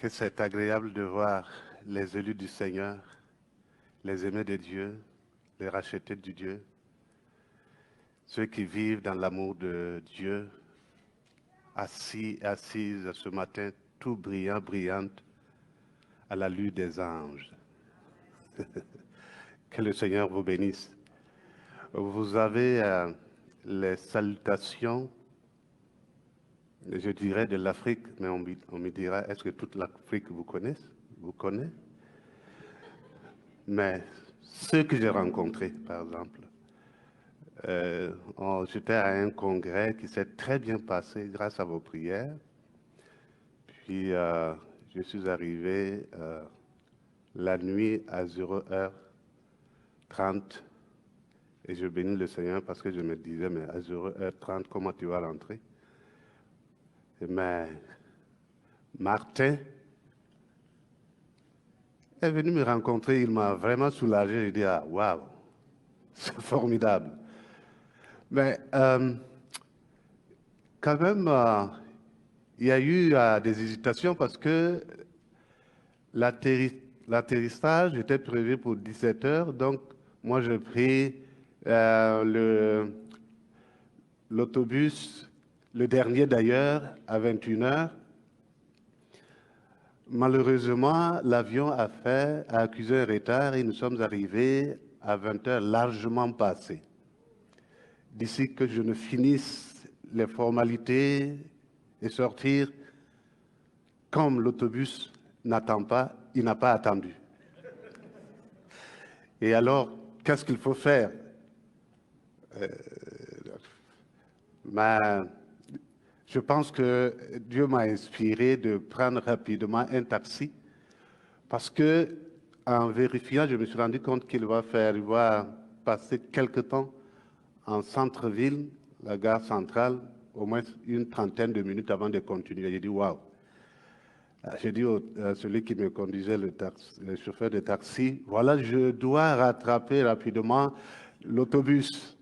Que c'est agréable de voir les élus du Seigneur, les aimés de Dieu, les rachetés de Dieu, ceux qui vivent dans l'amour de Dieu, assises ce matin, tout brillant, brillante, à la lueur des anges. Que le Seigneur vous bénisse. Vous avez les salutations, je dirais, de l'Afrique, mais on me dira, est-ce que toute l'Afrique vous connaît? Mais ceux que j'ai rencontrés, par exemple, j'étais à un congrès qui s'est très bien passé grâce à vos prières. Puis, je suis arrivé la nuit à 0h30 et je bénis le Seigneur parce que je me disais, mais à 0h30, comment tu vas rentrer? Mais Martin est venu me rencontrer, il m'a vraiment soulagé. J'ai dit, ah, waouh, c'est formidable. Mais quand même, il y a eu des hésitations parce que l'atterrissage était prévu pour 17 heures, donc moi j'ai pris l'autobus, le dernier d'ailleurs, à 21 heures. Malheureusement, l'avion a accusé un retard et nous sommes arrivés à 20 heures largement passées. D'ici que je ne finisse les formalités et sortir, comme l'autobus n'attend pas, il n'a pas attendu. Et alors, qu'est-ce qu'il faut faire? Je pense que Dieu m'a inspiré de prendre rapidement un taxi parce que, en vérifiant, je me suis rendu compte qu'il va passer quelque temps en centre-ville, la gare centrale, au moins une trentaine de minutes avant de continuer. J'ai dit, waouh! J'ai dit à celui qui me conduisait, le chauffeur de taxi, voilà, je dois rattraper rapidement l'autobus.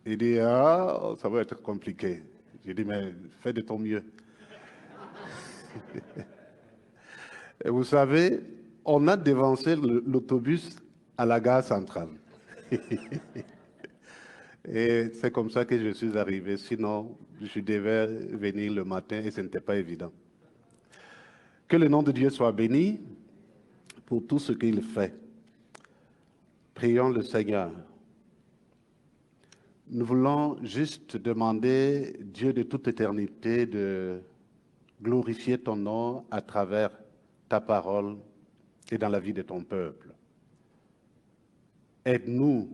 Il dit, ah, ça va être compliqué. J'ai dit, mais fais de ton mieux. Et vous savez, on a dévancé l'autobus à la gare centrale. Et c'est comme ça que je suis arrivé. Sinon, je devais venir le matin et ce n'était pas évident. Que le nom de Dieu soit béni pour tout ce qu'il fait. Prions le Seigneur. Nous voulons juste demander, Dieu de toute éternité, de glorifier ton nom à travers ta parole et dans la vie de ton peuple. Aide-nous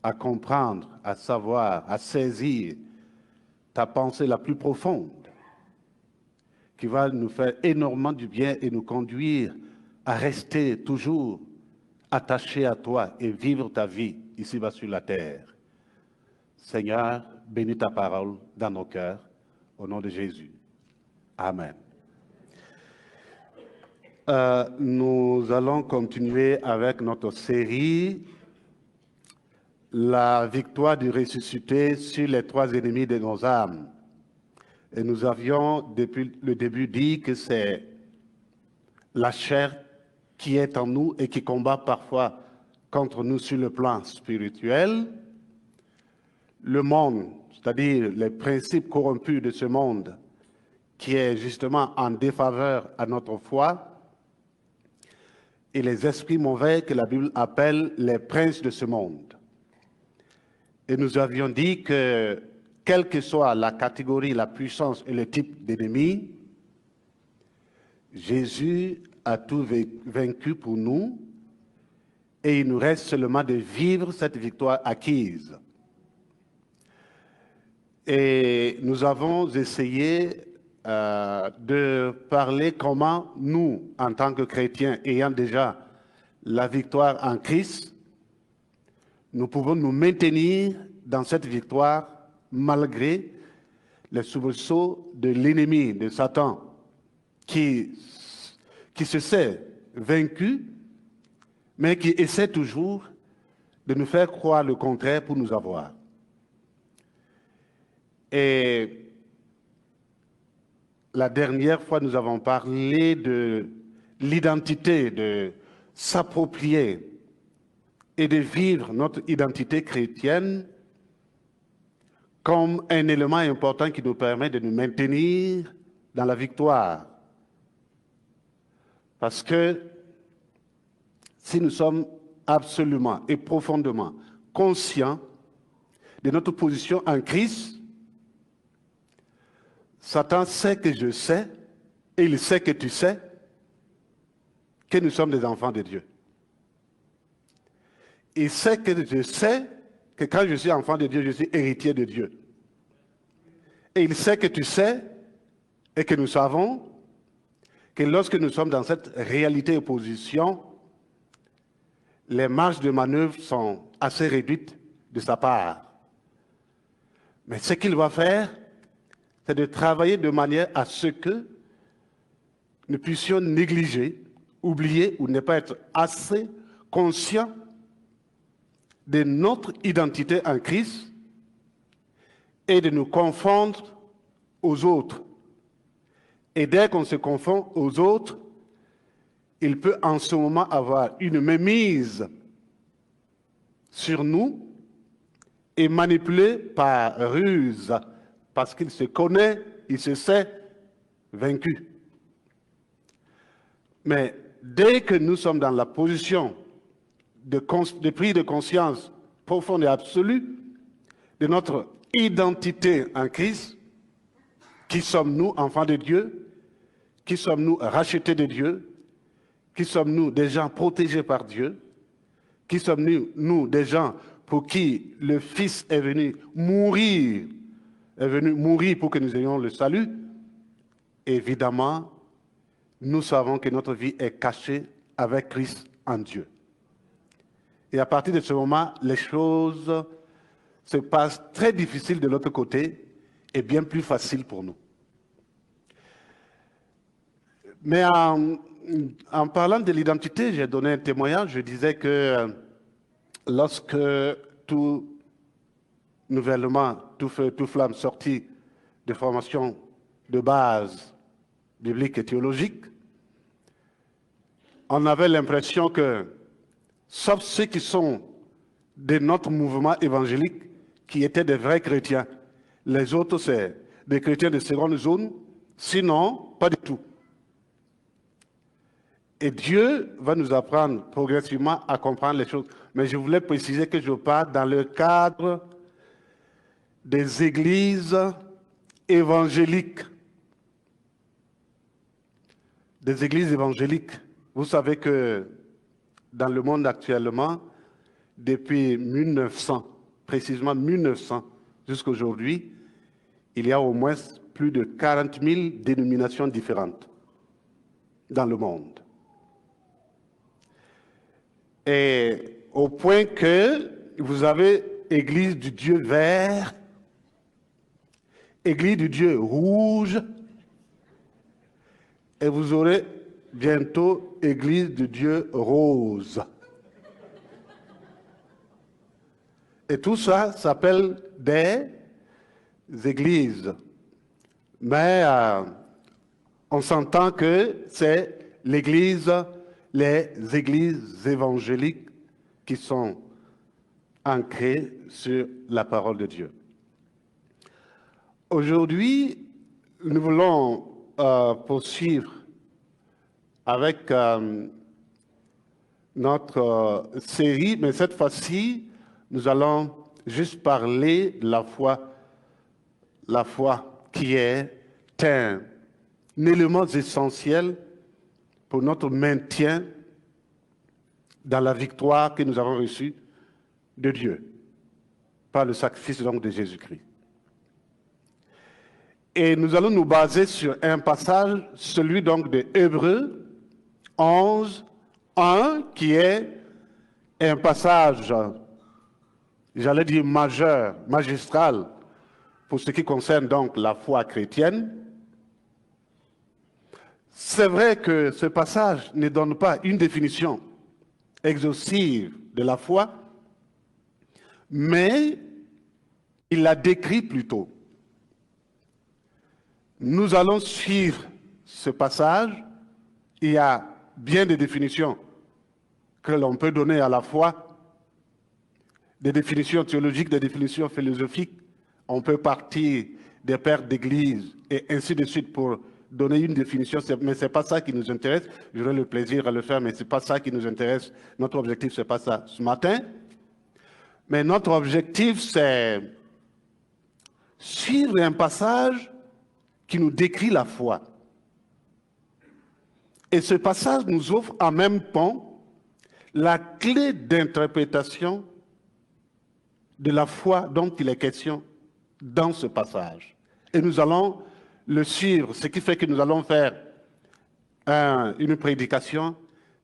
à comprendre, à savoir, à saisir ta pensée la plus profonde qui va nous faire énormément du bien et nous conduire à rester toujours attachés à toi et vivre ta vie ici-bas sur la terre. Seigneur, bénis ta parole dans nos cœurs, au nom de Jésus. Amen. Nous allons continuer avec notre série « La victoire du ressuscité sur les trois ennemis de nos âmes ». Et nous avions depuis le début dit que c'est la chair qui est en nous et qui combat parfois contre nous sur le plan spirituel, le monde, c'est-à-dire les principes corrompus de ce monde qui est justement en défaveur à notre foi, et les esprits mauvais que la Bible appelle les princes de ce monde. Et nous avions dit que, quelle que soit la catégorie, la puissance et le type d'ennemi, Jésus a tout vaincu pour nous et il nous reste seulement de vivre cette victoire acquise. Et nous avons essayé de parler comment nous, en tant que chrétiens, ayant déjà la victoire en Christ, nous pouvons nous maintenir dans cette victoire malgré les soubresauts de l'ennemi, de Satan, qui se sait vaincu, mais qui essaie toujours de nous faire croire le contraire pour nous avoir. Et la dernière fois, nous avons parlé de l'identité, de s'approprier et de vivre notre identité chrétienne comme un élément important qui nous permet de nous maintenir dans la victoire. Parce que si nous sommes absolument et profondément conscients de notre position en Christ, Satan sait que je sais, et il sait que tu sais, que nous sommes des enfants de Dieu. Il sait que je sais que quand je suis enfant de Dieu, je suis héritier de Dieu. Et il sait que tu sais, et que nous savons, que lorsque nous sommes dans cette réalité et position, les marges de manœuvre sont assez réduites de sa part. Mais ce qu'il va faire, c'est de travailler de manière à ce que nous puissions négliger, oublier ou ne pas être assez conscients de notre identité en Christ et de nous confondre aux autres. Et dès qu'on se confond aux autres, il peut en ce moment avoir une mainmise sur nous et manipuler par ruse, parce qu'il se connaît, il se sait vaincu. Mais dès que nous sommes dans la position de prise de conscience profonde et absolue de notre identité en Christ, qui sommes-nous, enfants de Dieu? Qui sommes-nous, rachetés de Dieu? Qui sommes-nous, des gens protégés par Dieu? Qui sommes-nous, nous, des gens pour qui le Fils est venu mourir pour que nous ayons le salut? Évidemment, nous savons que notre vie est cachée avec Christ en Dieu. Et à partir de ce moment, les choses se passent très difficiles de l'autre côté et bien plus faciles pour nous. Mais en parlant de l'identité, j'ai donné un témoignage, je disais que lorsque tout nouvellement, tout feu, tout flamme sorti de formation de base biblique et théologique, on avait l'impression que, sauf ceux qui sont de notre mouvement évangélique, qui étaient des vrais chrétiens, les autres, c'est des chrétiens de seconde zone, sinon, pas du tout. Et Dieu va nous apprendre progressivement à comprendre les choses. Mais je voulais préciser que je parle dans le cadre des églises évangéliques. Des églises évangéliques. Vous savez que dans le monde actuellement, depuis 1900, précisément 1900 jusqu'à aujourd'hui, il y a au moins plus de 40 000 dénominations différentes dans le monde. Et au point que vous avez Église du Dieu vert, Église du Dieu rouge, et vous aurez bientôt Église du Dieu rose. Et tout ça s'appelle des églises. Mais on s'entend que c'est l'église, les églises évangéliques qui sont ancrées sur la parole de Dieu. Aujourd'hui, nous voulons poursuivre avec notre série, mais cette fois-ci, nous allons juste parler de la foi qui est un élément essentiel pour notre maintien dans la victoire que nous avons reçue de Dieu, par le sacrifice donc de Jésus-Christ. Et nous allons nous baser sur un passage, celui donc de Hébreux 11, 1, qui est un passage, j'allais dire majeur, magistral, pour ce qui concerne donc la foi chrétienne. C'est vrai que ce passage ne donne pas une définition exhaustive de la foi, mais il la décrit plutôt. Nous allons suivre ce passage. Il y a bien des définitions que l'on peut donner à la foi, des définitions théologiques, des définitions philosophiques. On peut partir des pères d'église et ainsi de suite pour donner une définition, mais ce n'est pas ça qui nous intéresse. J'aurai le plaisir à le faire, mais ce n'est pas ça qui nous intéresse. Notre objectif, ce n'est pas ça ce matin. Mais notre objectif, c'est suivre un passage qui nous décrit la foi. Et ce passage nous offre en même temps la clé d'interprétation de la foi dont il est question dans ce passage. Et nous allons le suivre, ce qui fait que nous allons faire une prédication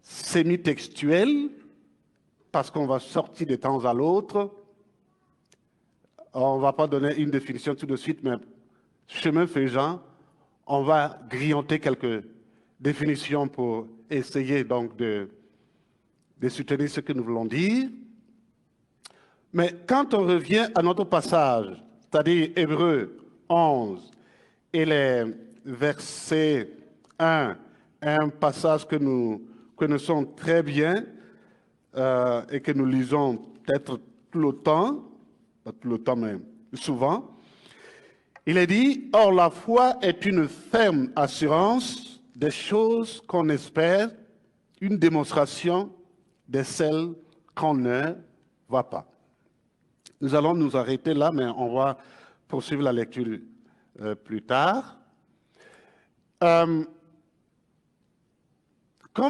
semi-textuelle, parce qu'on va sortir de temps à l'autre. On ne va pas donner une définition tout de suite, mais chemin faisant, on va grignoter quelques définitions pour essayer donc de soutenir ce que nous voulons dire. Mais quand on revient à notre passage, c'est-à-dire Hébreux 11 et les versets 1, un passage que nous connaissons très bien et que nous lisons peut-être tout le temps, pas tout le temps mais souvent, il est dit, « Or la foi est une ferme assurance des choses qu'on espère, une démonstration de celles qu'on ne voit pas. » Nous allons nous arrêter là, mais on va poursuivre la lecture plus tard. Comme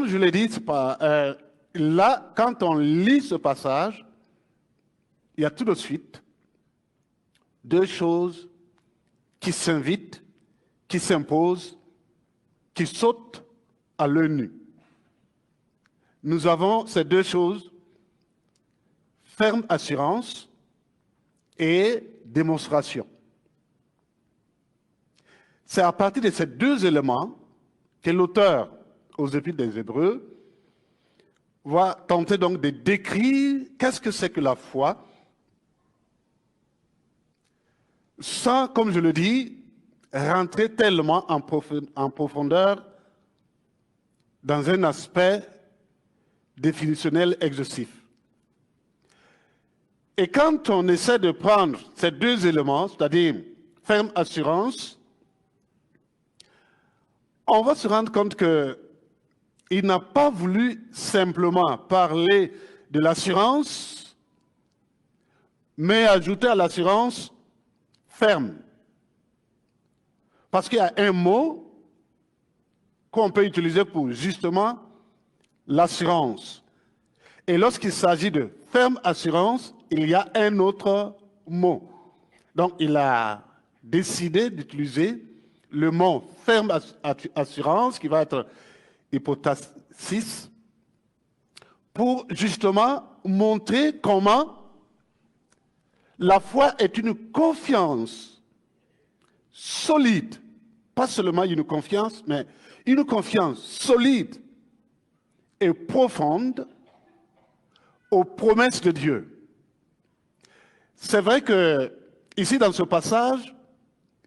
je l'ai dit, là, quand on lit ce passage, il y a tout de suite deux choses qui s'invitent, qui s'imposent, qui sautent à l'œil nu. Nous avons ces deux choses, ferme assurance et démonstration. C'est à partir de ces deux éléments que l'auteur aux Épîtres des Hébreux va tenter donc de décrire qu'est-ce que c'est que la foi, sans, comme je le dis, rentrer tellement en profondeur dans un aspect définitionnel exhaustif. Et quand on essaie de prendre ces deux éléments, c'est-à-dire ferme assurance, on va se rendre compte qu'il n'a pas voulu simplement parler de l'assurance, mais ajouter à l'assurance ferme. Parce qu'il y a un mot qu'on peut utiliser pour justement l'assurance. Et lorsqu'il s'agit de ferme assurance, il y a un autre mot. Donc, il a décidé d'utiliser le mot ferme assurance, qui va être hypotasis, pour justement montrer comment la foi est une confiance solide, pas seulement une confiance, mais une confiance solide et profonde aux promesses de Dieu. C'est vrai que ici dans ce passage,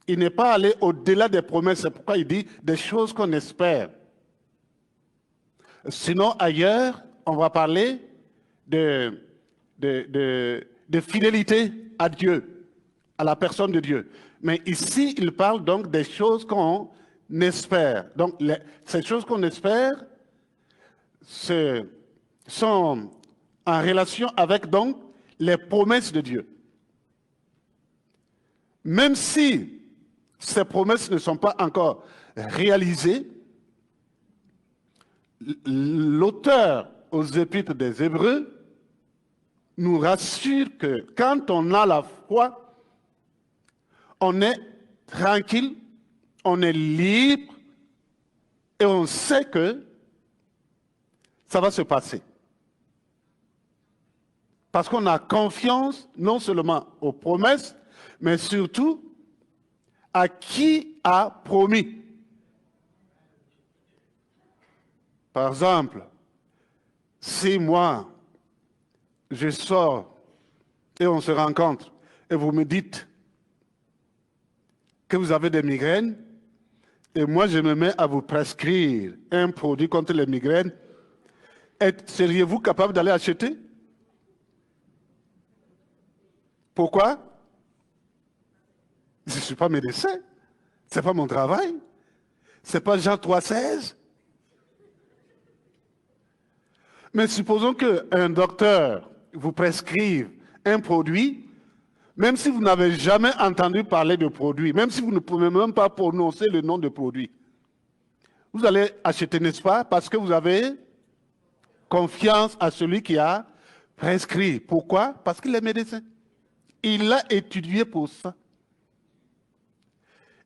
il n'est pas allé au-delà des promesses, c'est pourquoi il dit des choses qu'on espère. Sinon, ailleurs, on va parler de fidélité à Dieu, à la personne de Dieu. Mais ici, il parle donc des choses qu'on espère. Donc, ces choses qu'on espère sont en relation avec donc les promesses de Dieu. Même si ces promesses ne sont pas encore réalisées, l'auteur aux Épîtres des Hébreux nous rassure que quand on a la foi, on est tranquille, on est libre et on sait que ça va se passer. Parce qu'on a confiance non seulement aux promesses, mais surtout à qui a promis. Par exemple, si moi, je sors et on se rencontre et vous me dites que vous avez des migraines et moi je me mets à vous prescrire un produit contre les migraines, seriez-vous capable d'aller acheter? Pourquoi? Je ne suis pas médecin. Ce n'est pas mon travail. Ce n'est pas Jean 3,16. Mais supposons qu'un docteur vous prescrive un produit, même si vous n'avez jamais entendu parler de produit, même si vous ne pouvez même pas prononcer le nom de produit, vous allez acheter, n'est-ce pas? Parce que vous avez confiance à celui qui a prescrit. Pourquoi? Parce qu'il est médecin. Il l'a étudié pour ça.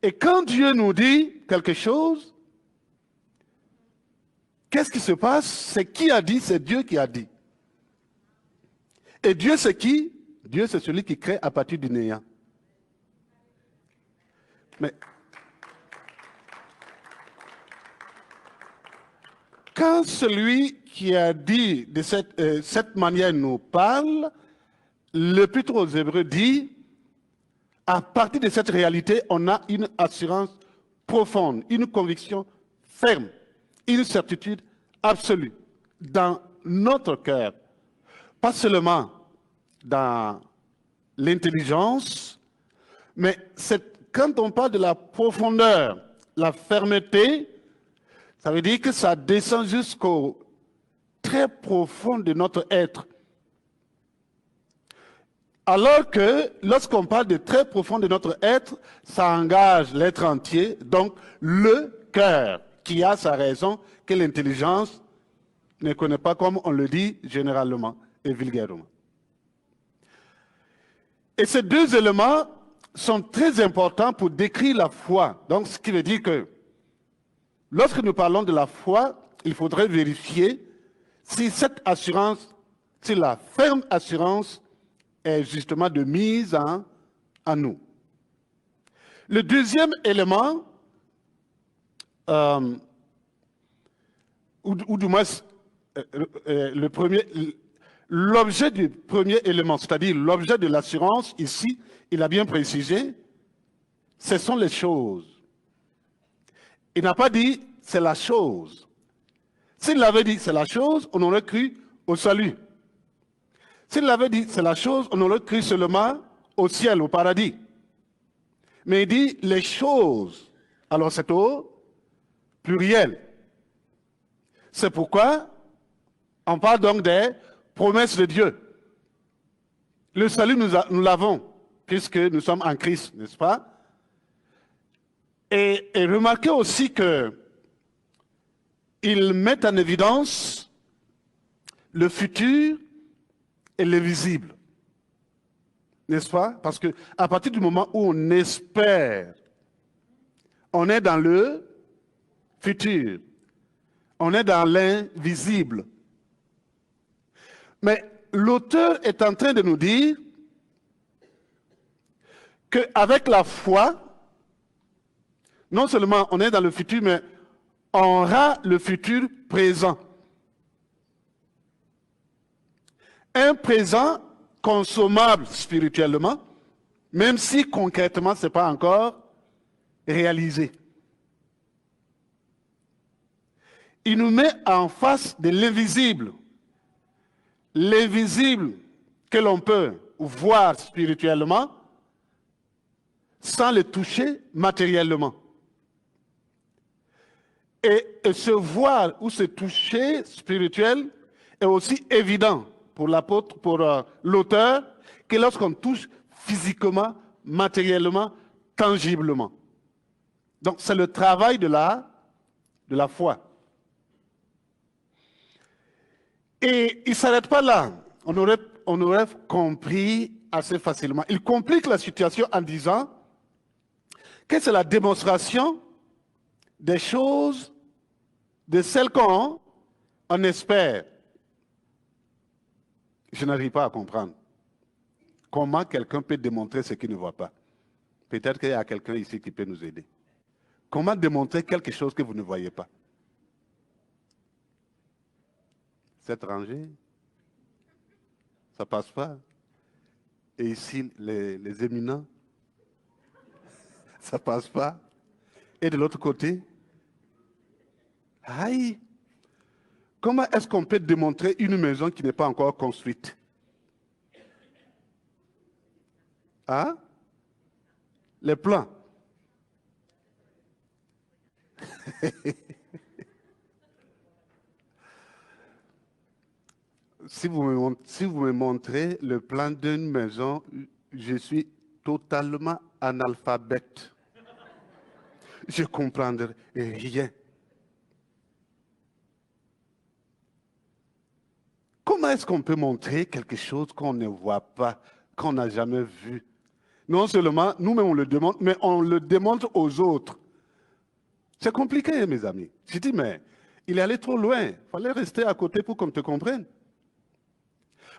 Et quand Dieu nous dit quelque chose, qu'est-ce qui se passe? C'est qui a dit? C'est Dieu qui a dit. Et Dieu, c'est qui? Dieu, c'est celui qui crée à partir du néant. Mais quand celui qui a dit de cette manière nous parle, l'Épître aux Hébreux dit, à partir de cette réalité, on a une assurance profonde, une conviction ferme, une certitude absolue dans notre cœur. Pas seulement dans l'intelligence, mais quand on parle de la profondeur, la fermeté, ça veut dire que ça descend jusqu'au très profond de notre être. Alors que lorsqu'on parle de très profond de notre être, ça engage l'être entier, donc le cœur, qui a sa raison, que l'intelligence ne connaît pas, comme on le dit généralement et vulgairement. Et ces deux éléments sont très importants pour décrire la foi. Donc, ce qui veut dire que lorsque nous parlons de la foi, il faudrait vérifier si cette assurance, si la ferme assurance est justement de mise en nous. Le deuxième élément, ou du moins l'objet du premier élément, c'est-à-dire l'objet de l'assurance, ici, il a bien précisé, ce sont les choses. Il n'a pas dit c'est la chose. S'il avait dit c'est la chose, on aurait cru au salut. S'il avait dit c'est la chose, on aurait cru seulement au ciel, au paradis. Mais il dit les choses. Alors c'est au pluriel. C'est pourquoi on parle donc des promesses de Dieu. Le salut, nous l'avons, puisque nous sommes en Christ, n'est-ce pas? Et remarquez aussi qu'il met en évidence le futur et le visible. N'est-ce pas? Parce qu'à partir du moment où on espère, on est dans le futur. On est dans l'invisible. Mais l'auteur est en train de nous dire qu'avec la foi, non seulement on est dans le futur, mais on aura le futur présent. Un présent consommable spirituellement, même si concrètement ce n'est pas encore réalisé. Il nous met en face de l'invisible. L'invisible que l'on peut voir spirituellement sans le toucher matériellement. Et se voir ou se toucher spirituel est aussi évident pour l'apôtre, pour l'auteur, que lorsqu'on touche physiquement, matériellement, tangiblement. Donc c'est le travail de la foi. Et il ne s'arrête pas là. On aurait compris assez facilement. Il complique la situation en disant que c'est la démonstration des choses, de celles qu'on espère. Je n'arrive pas à comprendre. Comment quelqu'un peut démontrer ce qu'il ne voit pas? Peut-être qu'il y a quelqu'un ici qui peut nous aider. Comment démontrer quelque chose que vous ne voyez pas? Cette rangée, ça ne passe pas. Et ici, les éminents, ça ne passe pas. Et de l'autre côté, aïe, comment est-ce qu'on peut démontrer une maison qui n'est pas encore construite? Hein? Les plans. Si vous me montrez le plan d'une maison, je suis totalement analphabète. Je ne comprendrai rien. Comment est-ce qu'on peut montrer quelque chose qu'on ne voit pas, qu'on n'a jamais vu? Non seulement nous-mêmes on le démontre, mais on le démontre aux autres. C'est compliqué, mes amis. Je dis, mais il est allé trop loin. Il fallait rester à côté pour qu'on te comprenne.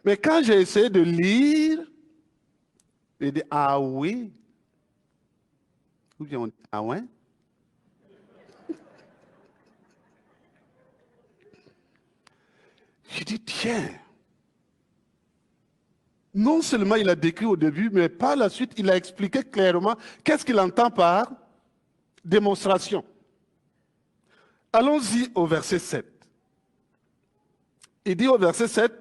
Mais quand j'ai essayé de lire, j'ai dit, ah oui. Ou bien on dit, ah ouais. J'ai dit, tiens. Non seulement il a décrit au début, mais par la suite, il a expliqué clairement qu'est-ce qu'il entend par démonstration. Allons-y au verset 7. Il dit au verset 7,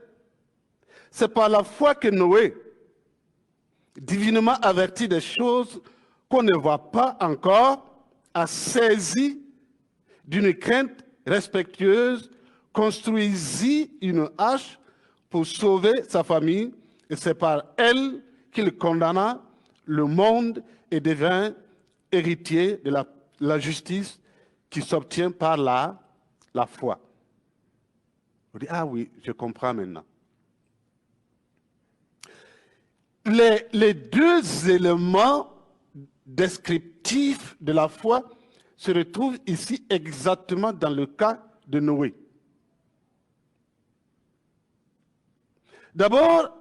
c'est par la foi que Noé, divinement averti des choses qu'on ne voit pas encore, a saisi d'une crainte respectueuse, construisit une hache pour sauver sa famille, et c'est par elle qu'il condamna le monde et devint héritier de la justice qui s'obtient par la foi. Vous dites, ah oui, je comprends maintenant. Les deux éléments descriptifs de la foi se retrouvent ici exactement dans le cas de Noé. D'abord,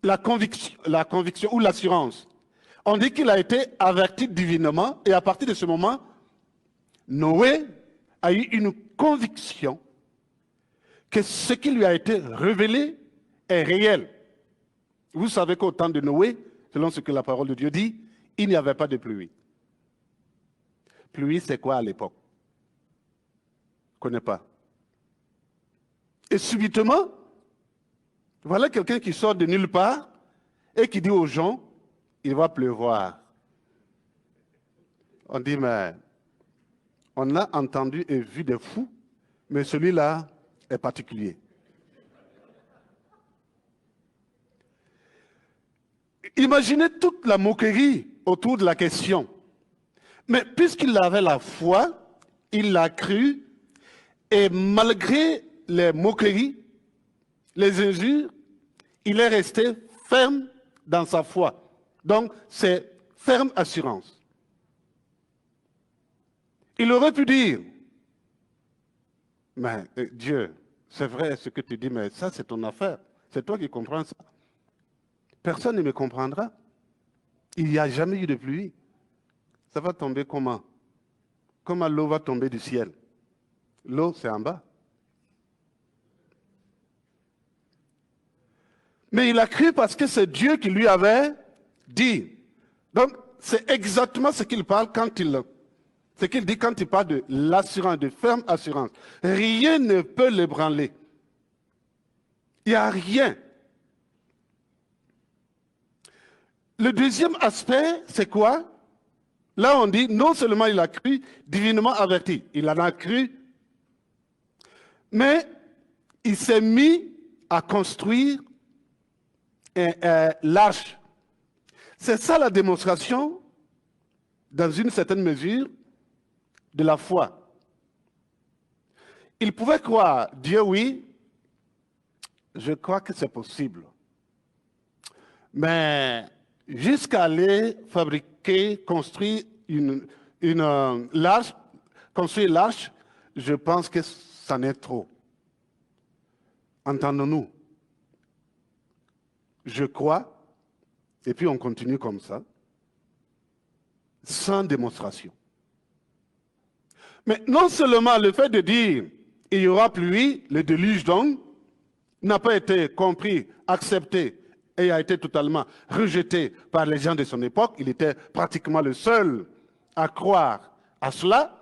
la conviction ou l'assurance. On dit qu'il a été averti divinement et à partir de ce moment, Noé a eu une conviction que ce qui lui a été révélé est réel. Vous savez qu'au temps de Noé, selon ce que la parole de Dieu dit, il n'y avait pas de pluie. Pluie, c'est quoi à l'époque? Je ne connais pas. Et subitement, voilà quelqu'un qui sort de nulle part et qui dit aux gens, il va pleuvoir. On dit, mais on a entendu et vu des fous, mais celui-là est particulier. Imaginez toute la moquerie autour de la question. Mais puisqu'il avait la foi, il l'a cru, et malgré les moqueries, les injures, il est resté ferme dans sa foi. Donc, c'est ferme assurance. Il aurait pu dire, mais Dieu, c'est vrai ce que tu dis, mais ça c'est ton affaire. C'est toi qui comprends ça. Personne ne me comprendra. Il n'y a jamais eu de pluie. Ça va tomber comment? Comment l'eau va tomber du ciel? L'eau, c'est en bas. Mais il a cru parce que c'est Dieu qui lui avait dit. Donc, c'est exactement ce qu'il parle ce qu'il dit quand il parle de l'assurance, de ferme assurance. Rien ne peut l'ébranler. Il n'y a rien. Le deuxième aspect, c'est quoi? Là, on dit, non seulement il a cru, divinement averti. Il en a cru, mais il s'est mis à construire l'arche. C'est ça la démonstration, dans une certaine mesure, de la foi. Il pouvait croire, Dieu oui, je crois que c'est possible. Mais jusqu'à aller fabriquer, construire l'arche, je pense que ça n'est trop. Entendons-nous. Je crois, et puis on continue comme ça, sans démonstration. Mais non seulement le fait de dire il y aura pluie, le déluge donc, n'a pas été compris, accepté et a été totalement rejeté par les gens de son époque. Il était pratiquement le seul à croire à cela,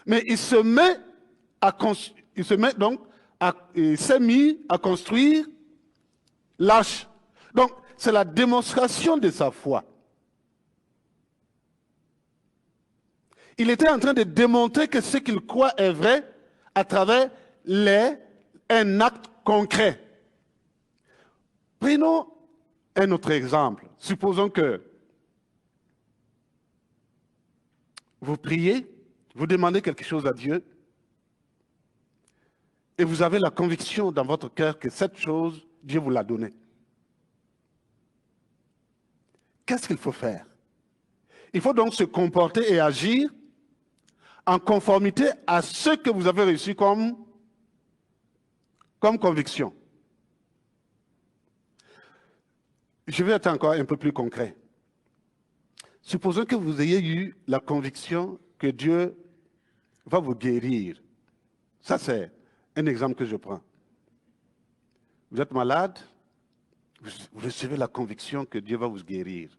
mais il s'est mis à construire l'arche. Donc, c'est la démonstration de sa foi. Il était en train de démontrer que ce qu'il croit est vrai à travers un acte concret. Prenons un autre exemple. Supposons que vous priez, vous demandez quelque chose à Dieu, et vous avez la conviction dans votre cœur que cette chose, Dieu vous l'a donnée. Qu'est-ce qu'il faut faire? Il faut donc se comporter et agir en conformité à ce que vous avez reçu comme conviction. Je vais être encore un peu plus concret. Supposons que vous ayez eu la conviction que Dieu va vous guérir. Ça, c'est un exemple que je prends. Vous êtes malade, vous recevez la conviction que Dieu va vous guérir.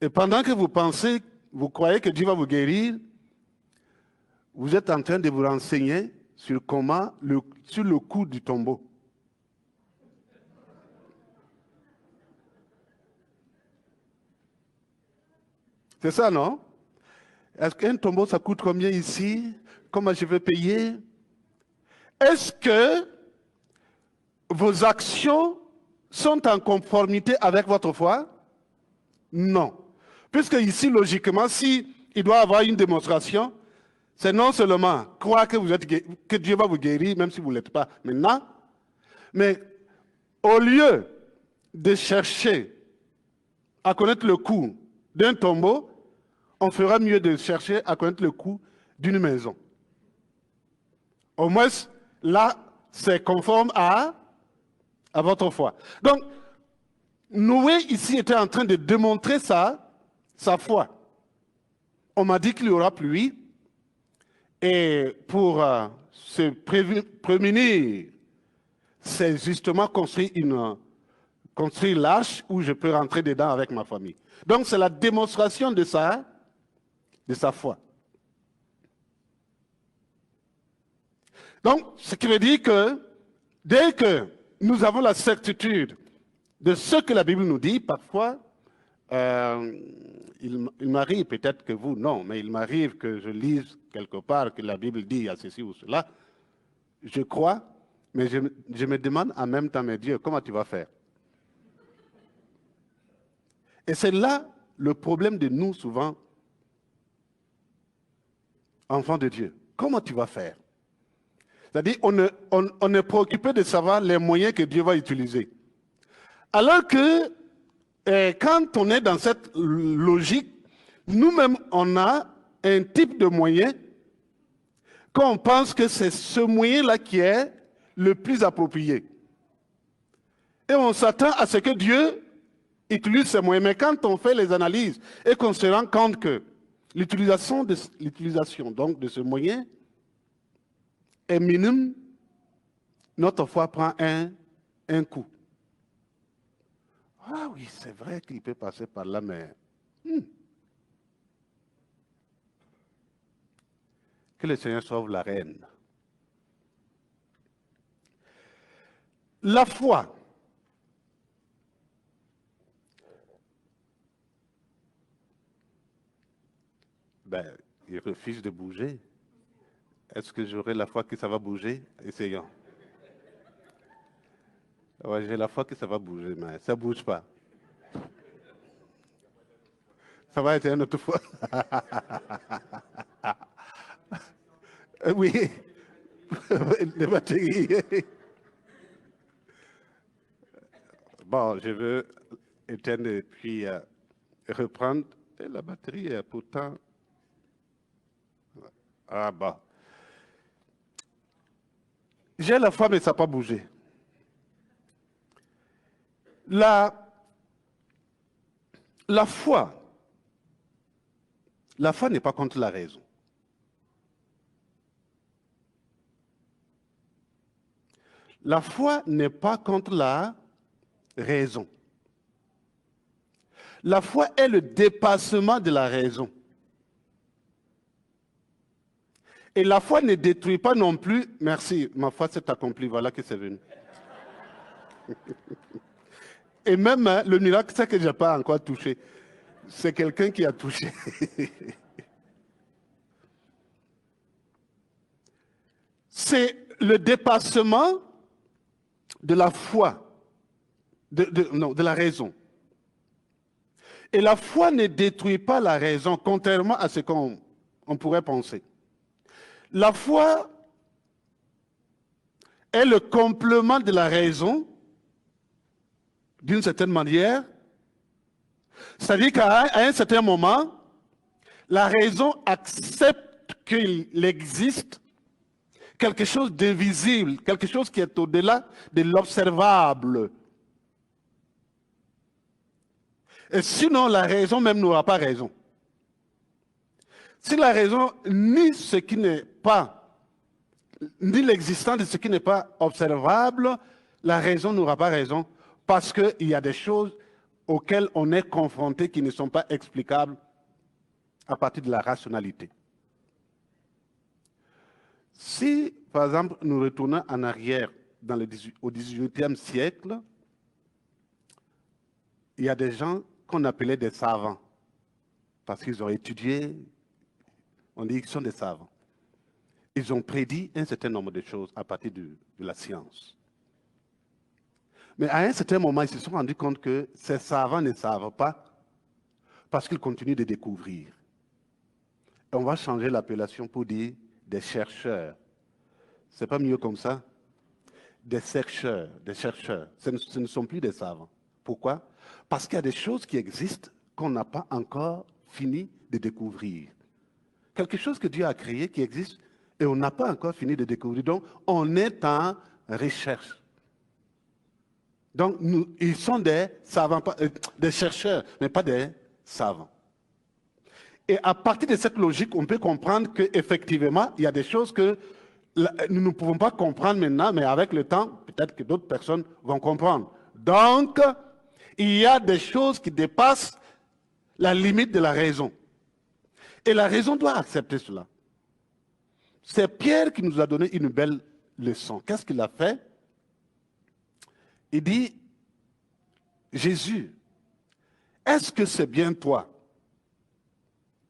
Et pendant que vous pensez, vous croyez que Dieu va vous guérir, vous êtes en train de vous renseigner sur sur le coup du tombeau. C'est ça, non? Est-ce qu'un tombeau, ça coûte combien ici? Comment je vais payer? Est-ce que vos actions sont en conformité avec votre foi? Non. Puisque ici, logiquement, si il doit y avoir une démonstration, c'est non seulement croire que Dieu va vous guérir, même si vous ne l'êtes pas maintenant, mais au lieu de chercher à connaître le coût d'un tombeau, on fera mieux de chercher à connaître le coût d'une maison. Au moins, là, c'est conforme à votre foi. Donc, Noé, ici, était en train de démontrer sa foi. On m'a dit qu'il y aura pluie, et pour se prémunir, c'est justement construire l'arche où je peux rentrer dedans avec ma famille. Donc, c'est la démonstration de sa foi. Donc, ce qui veut dire que dès que nous avons la certitude de ce que la Bible nous dit, parfois, il m'arrive, peut-être que vous, non, mais il m'arrive que je lise quelque part que la Bible dit à ceci ou cela. Je crois, mais je me demande en même temps, mais Dieu, comment tu vas faire? Et c'est là le problème de nous, souvent, enfants de Dieu. Comment tu vas faire? C'est-à-dire, on est préoccupé de savoir les moyens que Dieu va utiliser. Alors que quand on est dans cette logique, nous-mêmes, on a un type de moyen qu'on pense que c'est ce moyen-là qui est le plus approprié. Et on s'attend à ce que Dieu utilise ces moyens. Mais quand on fait les analyses et qu'on se rend compte que l'utilisation donc de ce moyen est minime, notre foi prend un coup. Ah oui, c'est vrai qu'il peut passer par là, mais... Que le Seigneur sauve la reine. La foi. Ben, il refuse de bouger. Est-ce que j'aurai la foi que ça va bouger? Essayons. Ouais, j'ai la foi que ça va bouger, mais ça ne bouge pas. Ça va être une autre fois. Oui, les batteries. Bon, je veux éteindre et puis reprendre. Et la batterie est pourtant... Ah bon. J'ai la foi, mais ça n'a pas bougé. La foi n'est pas contre la raison. La foi n'est pas contre la raison. La foi est le dépassement de la raison. Et la foi ne détruit pas non plus. Merci, ma foi s'est accomplie, voilà que c'est venu. Et même hein, le miracle, c'est que je n'ai pas encore touché. C'est quelqu'un qui a touché. C'est le dépassement de la foi, de la raison. Et la foi ne détruit pas la raison, contrairement à ce qu'on pourrait penser. La foi est le complément de la raison, d'une certaine manière. C'est-à-dire qu'à un certain moment, la raison accepte qu'il existe quelque chose d'invisible, quelque chose qui est au-delà de l'observable. Et sinon, la raison même n'aura pas raison. Si la raison nie ce qui n'est pas, ni l'existence de ce qui n'est pas observable, la raison n'aura pas raison, parce qu'il y a des choses auxquelles on est confronté qui ne sont pas explicables à partir de la rationalité. Si, par exemple, nous retournons en arrière au XVIIIe siècle, il y a des gens qu'on appelait des savants, parce qu'ils ont étudié, on dit qu'ils sont des savants. Ils ont prédit un certain nombre de choses à partir de la science. Mais à un certain moment, ils se sont rendus compte que ces savants ne savent pas parce qu'ils continuent de découvrir. Et on va changer l'appellation pour dire des chercheurs. C'est pas mieux comme ça? Des chercheurs, des chercheurs. Ce ne sont plus des savants. Pourquoi? Parce qu'il y a des choses qui existent qu'on n'a pas encore fini de découvrir. Quelque chose que Dieu a créé qui existe et on n'a pas encore fini de découvrir. Donc, on est en recherche. Donc, ils sont des savants, des chercheurs, mais pas des savants. Et à partir de cette logique, on peut comprendre qu'effectivement, il y a des choses que nous ne pouvons pas comprendre maintenant, mais avec le temps, peut-être que d'autres personnes vont comprendre. Donc, il y a des choses qui dépassent la limite de la raison. Et la raison doit accepter cela. C'est Pierre qui nous a donné une belle leçon. Qu'est-ce qu'il a fait? Il dit, Jésus, est-ce que c'est bien toi?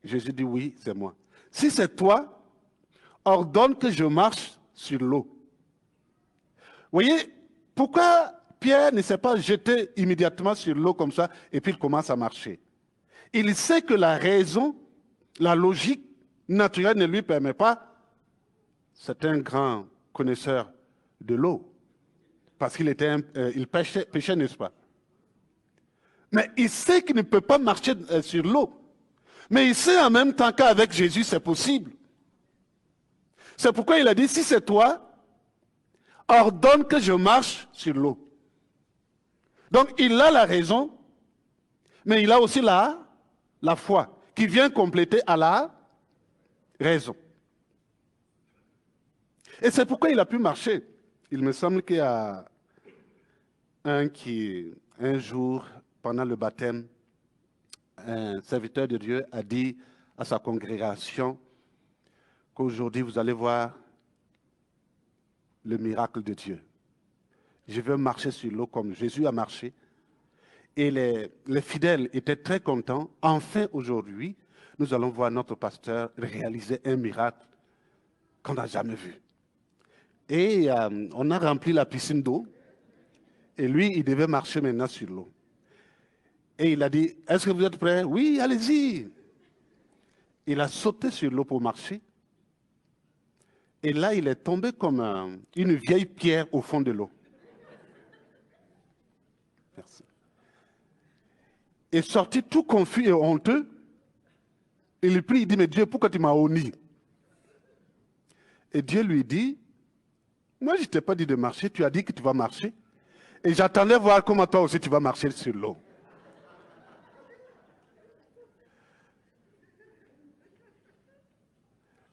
Jésus dit, oui, c'est moi. Si c'est toi, ordonne que je marche sur l'eau. Vous voyez, pourquoi Pierre ne s'est pas jeté immédiatement sur l'eau comme ça et puis il commence à marcher? Il sait que la raison, la logique naturelle ne lui permet pas. C'est un grand connaisseur de l'eau. Parce qu'il il pêchait, n'est-ce pas? Mais il sait qu'il ne peut pas marcher sur l'eau. Mais il sait en même temps qu'avec Jésus, c'est possible. C'est pourquoi il a dit, si c'est toi, ordonne que je marche sur l'eau. Donc il a la raison, mais il a aussi la foi, qui vient compléter à la raison. Et c'est pourquoi il a pu marcher. Il me semble qu'il y a un jour, pendant le baptême, un serviteur de Dieu a dit à sa congrégation qu'aujourd'hui vous allez voir le miracle de Dieu. Je veux marcher sur l'eau comme Jésus a marché. Et les fidèles étaient très contents. Enfin, aujourd'hui, nous allons voir notre pasteur réaliser un miracle qu'on n'a jamais vu. Et on a rempli la piscine d'eau. Et lui, il devait marcher maintenant sur l'eau. Et il a dit, est-ce que vous êtes prêts? Oui, allez-y. Il a sauté sur l'eau pour marcher. Et là, il est tombé comme une vieille pierre au fond de l'eau. Merci. Et sorti tout confus et honteux, il prie, il dit, mais Dieu, pourquoi tu m'as honni? Et Dieu lui dit, moi, je ne t'ai pas dit de marcher, tu as dit que tu vas marcher. Et j'attendais voir comment toi aussi tu vas marcher sur l'eau.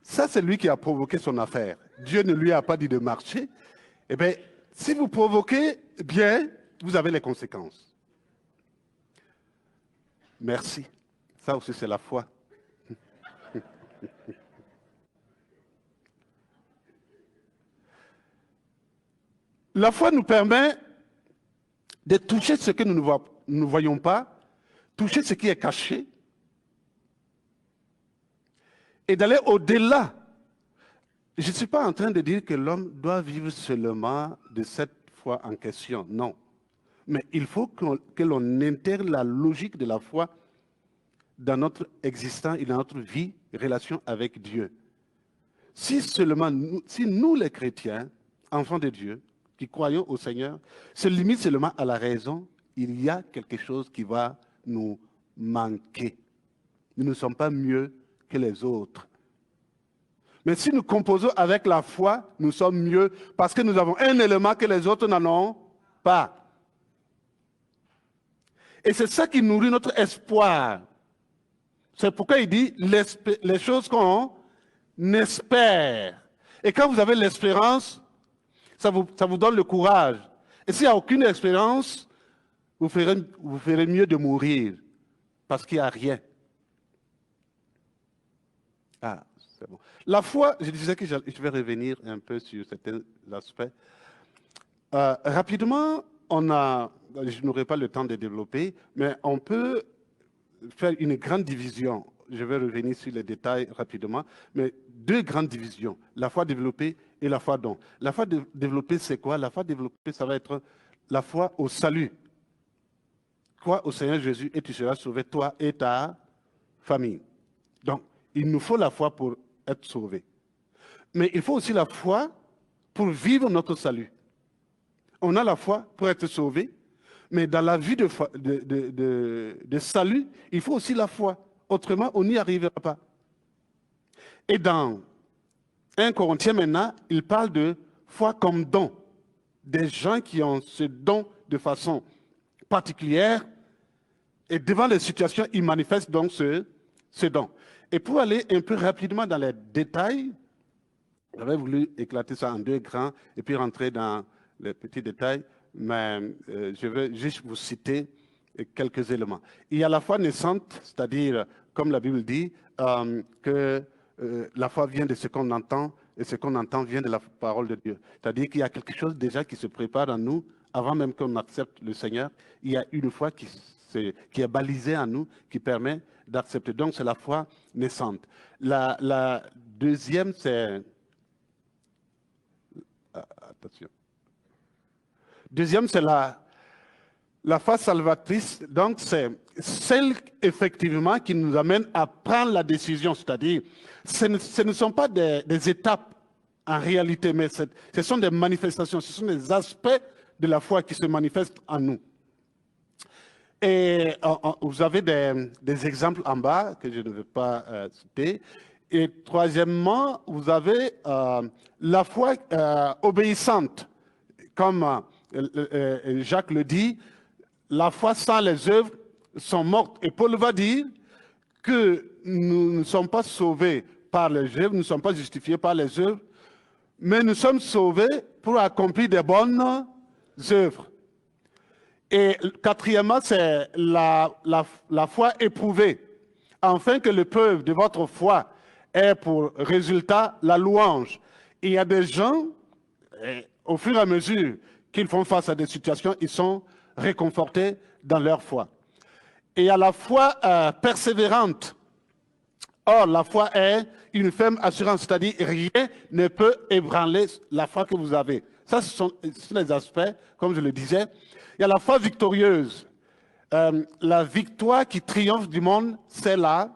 Ça, c'est lui qui a provoqué son affaire. Dieu ne lui a pas dit de marcher. Eh bien, si vous provoquez bien, vous avez les conséquences. Merci. Ça aussi, c'est la foi. La foi nous permet de toucher ce que nous ne voyons pas, toucher ce qui est caché, et d'aller au-delà. Je ne suis pas en train de dire que l'homme doit vivre seulement de cette foi en question, non. Mais il faut que l'on intègre la logique de la foi dans notre existence et dans notre vie, relation avec Dieu. Si seulement, si nous les chrétiens, enfants de Dieu, qui croyons au Seigneur, se limitent seulement à la raison, il y a quelque chose qui va nous manquer. Nous ne sommes pas mieux que les autres. Mais si nous composons avec la foi, nous sommes mieux parce que nous avons un élément que les autres n'en ont pas. Et c'est ça qui nourrit notre espoir. C'est pourquoi il dit les choses qu'on espère. Et quand vous avez l'espérance, ça vous donne le courage. Et s'il n'y a aucune espérance, vous ferez mieux de mourir parce qu'il n'y a rien. Ah, c'est bon. La foi, je disais que je vais revenir un peu sur certains aspects. Rapidement, je n'aurai pas le temps de développer, mais on peut faire une grande division. Je vais revenir sur les détails rapidement, mais deux grandes divisions, la foi développée et la foi don. La foi développée, c'est quoi? La foi développée, ça va être la foi au salut. Crois au Seigneur Jésus et tu seras sauvé, toi et ta famille. Donc, il nous faut la foi pour être sauvés. Mais il faut aussi la foi pour vivre notre salut. On a la foi pour être sauvé, mais dans la vie de salut, il faut aussi la foi. Autrement, on n'y arrivera pas. Et dans 1 Corinthiens maintenant, il parle de foi comme don. Des gens qui ont ce don de façon particulière et devant les situations, ils manifestent donc ce don. Et pour aller un peu rapidement dans les détails, j'avais voulu éclater ça en deux grands et puis rentrer dans les petits détails, mais je vais juste vous citer quelques éléments. Il y a la foi naissante, c'est-à-dire, comme la Bible dit, que la foi vient de ce qu'on entend et ce qu'on entend vient de la parole de Dieu. C'est-à-dire qu'il y a quelque chose déjà qui se prépare en nous avant même qu'on accepte le Seigneur. Il y a une foi qui est balisée en nous, qui permet d'accepter. Donc, c'est la foi naissante. La deuxième, c'est... Attention. Deuxième, c'est la foi salvatrice. Donc, c'est celle, effectivement, qui nous amène à prendre la décision. C'est-à-dire, ce ne sont pas des étapes en réalité, mais ce sont des manifestations, ce sont des aspects de la foi qui se manifestent en nous. Et vous avez des exemples en bas que je ne vais pas citer. Et troisièmement, vous avez la foi obéissante. Comme Jacques le dit, la foi sans les œuvres sont mortes. Et Paul va dire que nous ne sommes pas sauvés par les œuvres, nous ne sommes pas justifiés par les œuvres, mais nous sommes sauvés pour accomplir des bonnes œuvres. Et quatrièmement, c'est la foi éprouvée, afin que l'épreuve de votre foi ait pour résultat la louange. Et il y a des gens, au fur et à mesure qu'ils font face à des situations, ils sont réconfortés dans leur foi. Et il y a la foi persévérante. Or, la foi est une ferme assurance, c'est-à-dire rien ne peut ébranler la foi que vous avez. Ça, ce sont les aspects, comme je le disais. Il y a la foi victorieuse. La victoire qui triomphe du monde, c'est la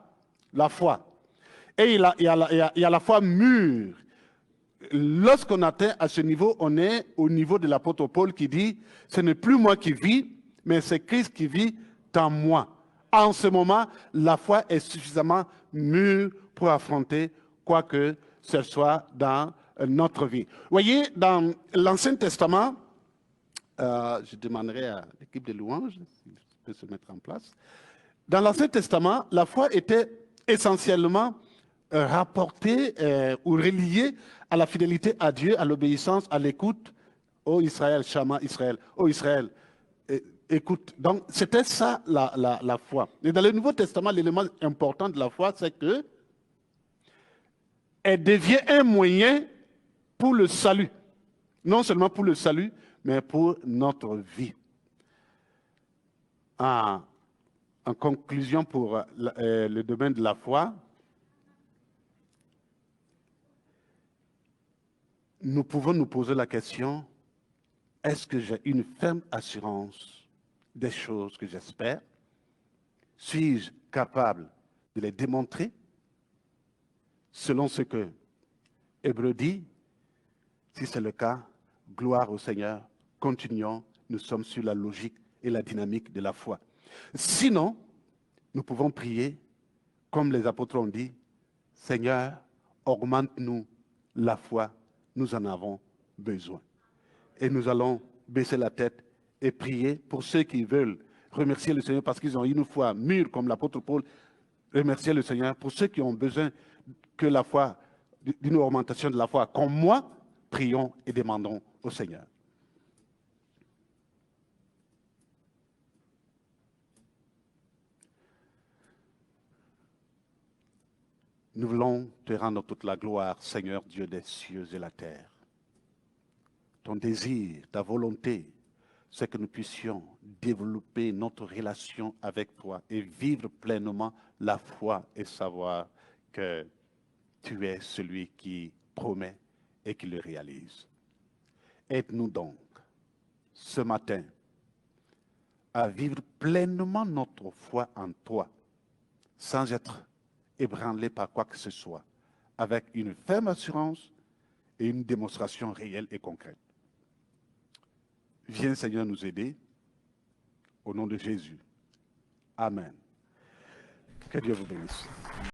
foi. Et il y a la foi mûre. Lorsqu'on atteint à ce niveau, on est au niveau de l'apôtre Paul qui dit « Ce n'est plus moi qui vis, mais c'est Christ qui vit en moi ». En ce moment, la foi est suffisamment mûre pour affronter quoi que ce soit dans notre vie. Vous voyez, dans l'Ancien Testament, je demanderai à l'équipe de louanges s'il peut se mettre en place. Dans l'Ancien Testament, la foi était essentiellement rapportée ou reliée à la fidélité à Dieu, à l'obéissance, à l'écoute. Ô Israël, Shama Israël. Ô Israël, écoute, donc c'était ça la foi. Et dans le Nouveau Testament, l'élément important de la foi, c'est que elle devient un moyen pour le salut. Non seulement pour le salut, mais pour notre vie. En conclusion pour le domaine de la foi, nous pouvons nous poser la question, est-ce que j'ai une ferme assurance des choses que j'espère? Suis-je capable de les démontrer? Selon ce que Hébreu dit, si c'est le cas, gloire au Seigneur, continuons, nous sommes sur la logique et la dynamique de la foi. Sinon, nous pouvons prier, comme les apôtres ont dit, Seigneur, augmente-nous la foi, nous en avons besoin. Et nous allons baisser la tête et prier pour ceux qui veulent remercier le Seigneur parce qu'ils ont une foi mûre comme l'apôtre Paul, remercier le Seigneur. Pour ceux qui ont besoin que la foi, d'une augmentation de la foi, comme moi, prions et demandons au Seigneur. Nous voulons te rendre toute la gloire, Seigneur Dieu des cieux et la terre. Ton désir, ta volonté, c'est que nous puissions développer notre relation avec toi et vivre pleinement la foi et savoir que tu es celui qui promet et qui le réalise. Aide-nous donc ce matin à vivre pleinement notre foi en toi, sans être ébranlé par quoi que ce soit, avec une ferme assurance et une démonstration réelle et concrète. Viens, Seigneur, nous aider. Au nom de Jésus. Amen. Que Dieu vous bénisse.